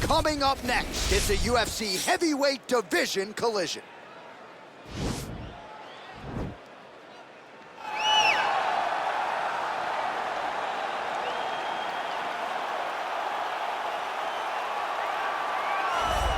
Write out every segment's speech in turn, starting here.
Coming up next, it's a UFC heavyweight division collision.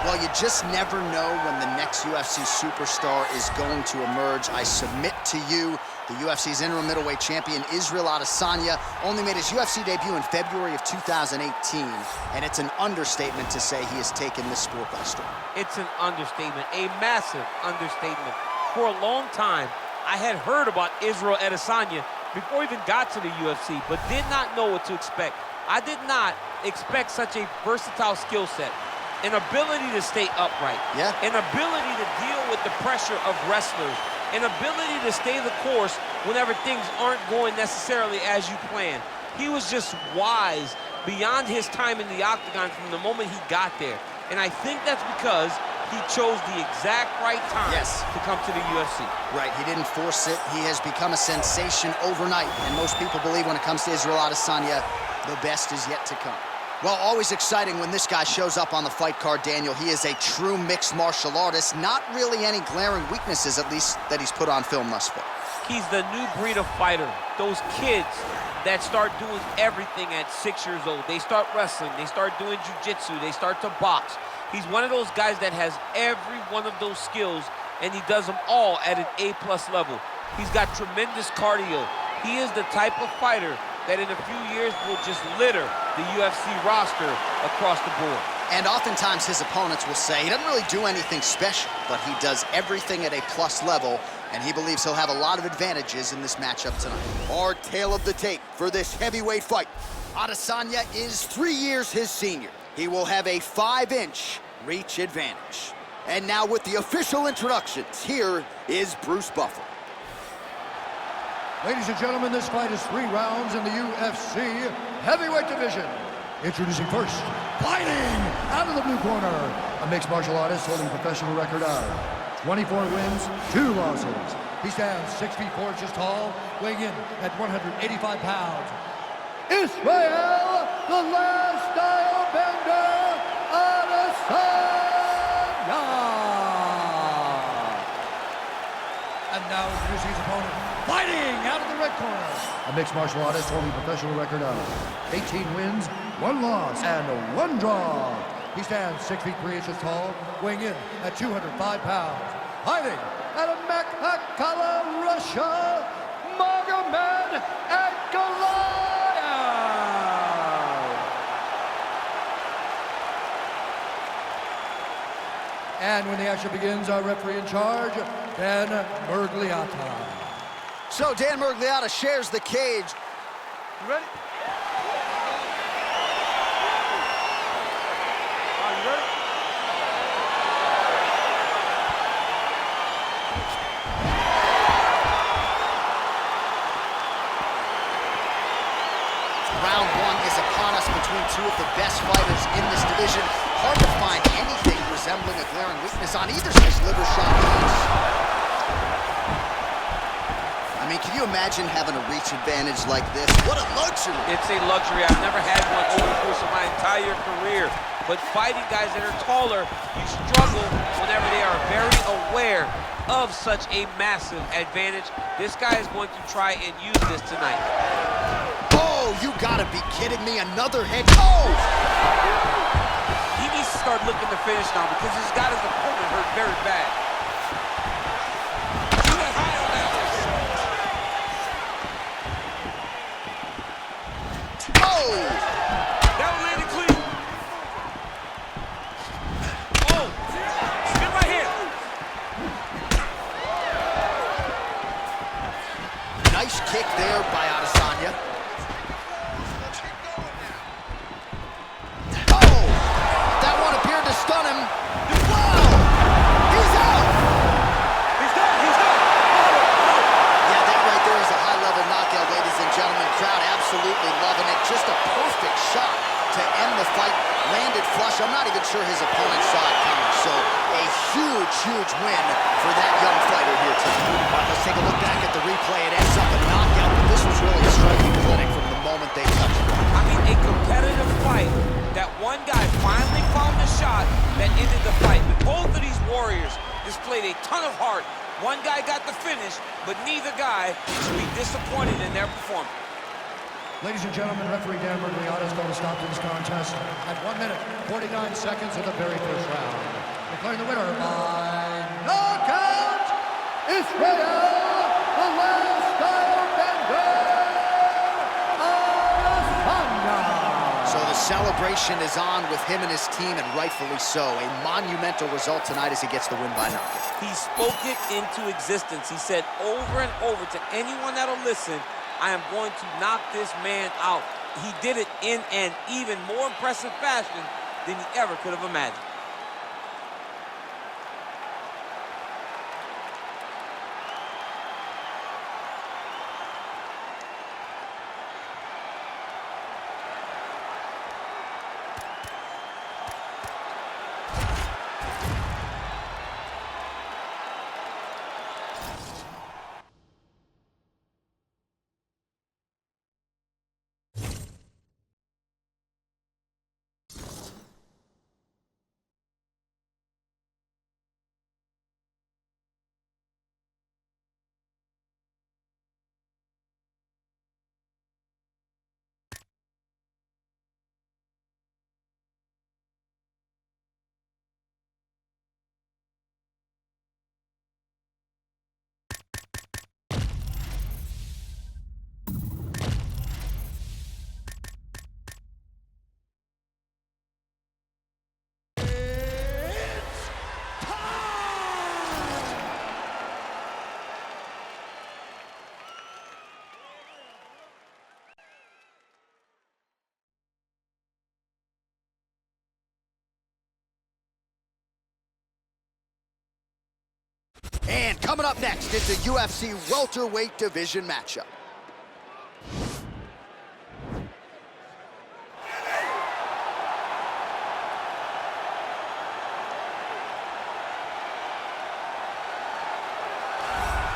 Well, you just never know when the next UFC superstar is going to emerge. I submit to you, the UFC's interim middleweight champion, Israel Adesanya, only made his UFC debut in February of 2018, and it's an understatement to say he has taken this sport by storm. It's an understatement, a massive understatement. For a long time, I had heard about Israel Adesanya before he even got to the UFC, but did not know what to expect. I did not expect such a versatile skill set. An ability to stay upright, an ability to deal with the pressure of wrestlers, an ability to stay the course whenever things aren't going necessarily as you plan. He was just wise beyond his time in the octagon from the moment he got there. And I think that's because he chose the exact right time to come to the UFC. Right, he didn't force it. He has become a sensation overnight. And most people believe when it comes to Israel Adesanya, the best is yet to come. Well, always exciting when this guy shows up on the fight card, Daniel. He is a true mixed martial artist. Not really any glaring weaknesses, at least, that he's put on film thus far. He's the new breed of fighter. Those kids that start doing everything at 6 years old. They start wrestling, they start doing jiu-jitsu, they start to box. He's one of those guys that has every one of those skills, and he does them all at an A+ level. He's got tremendous cardio. He is the type of fighter that in a few years will just litter the UFC roster across the board. And oftentimes his opponents will say he doesn't really do anything special, but he does everything at a plus level, and he believes he'll have a lot of advantages in this matchup tonight. Our tale of the tape for this heavyweight fight. Adesanya is 3 years his senior. He will have a 5-inch reach advantage. And now with the official introductions, here is Bruce Buffer. Ladies and gentlemen, this fight is 3 rounds in the UFC heavyweight division. Introducing first, fighting out of the blue corner, a mixed martial artist holding a professional record of 24 wins, 2 losses. He stands 6 feet 4 inches tall, weighing in at 185 pounds. Israel, the last style bender, Adesanya. And now introducing his opponent, fighting out of the red corner, a mixed martial artist holding a professional record of 18 wins, 1 loss, and 1 draw. He stands 6 feet 3 inches tall, weighing in at 205 pounds. Fighting out of Makhala, Russia, Magomed Ankalaev. And when the action begins, our referee in charge, Dan Miragliotta. So Dan Miragliotta shares the cage. You ready? Are you ready? Round 1 is upon us between 2 of the best fighters in this division. Hard to find anything resembling a glaring weakness on either side's liver shot. I mean, can you imagine having a reach advantage like this? What a luxury! It's a luxury. I've never had one over the course of my entire career. But fighting guys that are taller, you struggle whenever they are very aware of such a massive advantage. This guy is going to try and use this tonight. Oh, you gotta be kidding me. Another head. Oh! He needs to start looking to finish now because he's got his opponent hurt very bad. That one landed clean. Oh, spin right here. Nice kick there by Adesanya. Oh, that one appeared to stun him. Wow, he's out. He's done, he's done. Yeah, that right there is a high-level knockout, ladies and gentlemen. Crowd absolutely loving it. Just a perfect shot to end the fight. Landed flush. I'm not even sure his opponent saw it coming. So a huge, huge win for that young fighter here tonight. All right, let's take a look back at the replay. It ends up a knockout, but this was really a striking clinic from the moment they touched it. I mean, a competitive fight that one guy finally found ended the fight. But both of these warriors displayed a ton of heart. One guy got the finish, but neither guy should be disappointed in their performance. Ladies and gentlemen, referee Dan Mergliata is going to stop this contest at 1 minute, 49 seconds of the very first round. Declaring the winner by knockout, Israel, the last airbender, Adesanya. So the celebration is on with him and his team, and rightfully so. A monumental result tonight as he gets the win by knockout. He spoke it into existence. He said over and over to anyone that'll listen, I am going to knock this man out. He did it in an even more impressive fashion than he ever could have imagined. And coming up next is the UFC welterweight division matchup.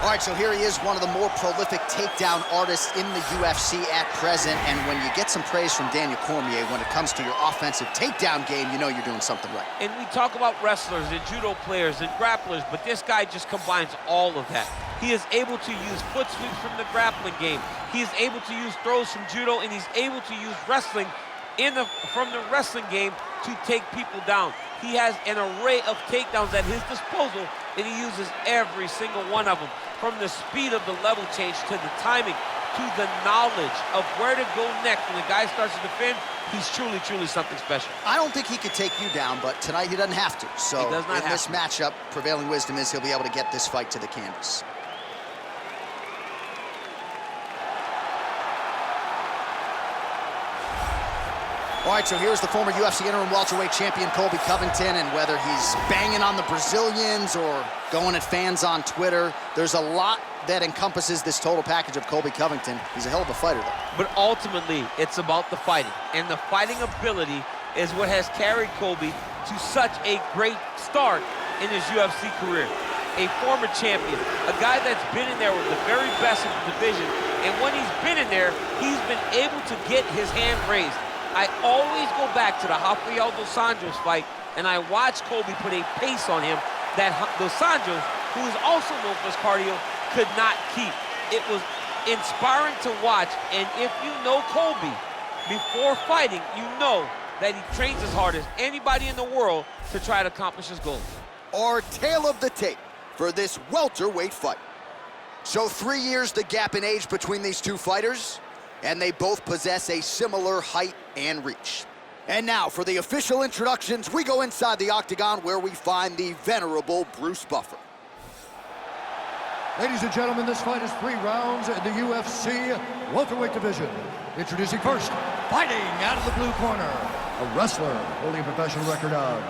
All right, so here he is, one of the more prolific takedown artists in the UFC at present. And when you get some praise from Daniel Cormier when it comes to your offensive takedown game, you know you're doing something right. And we talk about wrestlers and judo players and grapplers, but this guy just combines all of that. He is able to use foot sweeps from the grappling game. He is able to use throws from judo, and he's able to use wrestling from the wrestling game to take people down. He has an array of takedowns at his disposal, and he uses every single one of them. From the speed of the level change to the timing to the knowledge of where to go next when the guy starts to defend, he's truly, truly something special. I don't think he could take you down, but tonight he doesn't have to. So in this matchup, prevailing wisdom is he'll be able to get this fight to the canvas. All right, so here's the former UFC interim welterweight champion, Colby Covington, and whether he's banging on the Brazilians or going at fans on Twitter, there's a lot that encompasses this total package of Colby Covington. He's a hell of a fighter, though. But ultimately, it's about the fighting, and the fighting ability is what has carried Colby to such a great start in his UFC career. A former champion, a guy that's been in there with the very best of the division, and when he's been in there, he's been able to get his hand raised. I always go back to the Rafael dos Anjos fight, and I watch Colby put a pace on him that dos Anjos, who is also known for his cardio, could not keep. It was inspiring to watch, and if you know Colby before fighting, you know that he trains as hard as anybody in the world to try to accomplish his goals. Our tale of the tape for this welterweight fight. So 3 years the gap in age between these two fighters, and they both possess a similar height and reach. And now, for the official introductions, we go inside the octagon where we find the venerable Bruce Buffer. Ladies and gentlemen, this fight is 3 rounds in the UFC welterweight division. Introducing first, fighting out of the blue corner, a wrestler holding a professional record of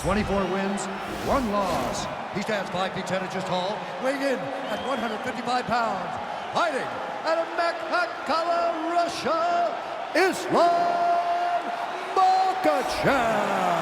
24 wins, 1 loss. He stands 5 feet 10 inches tall, weighing in at 155 pounds. Fighting out of Makhachkala, Russia, Islam Makhachev.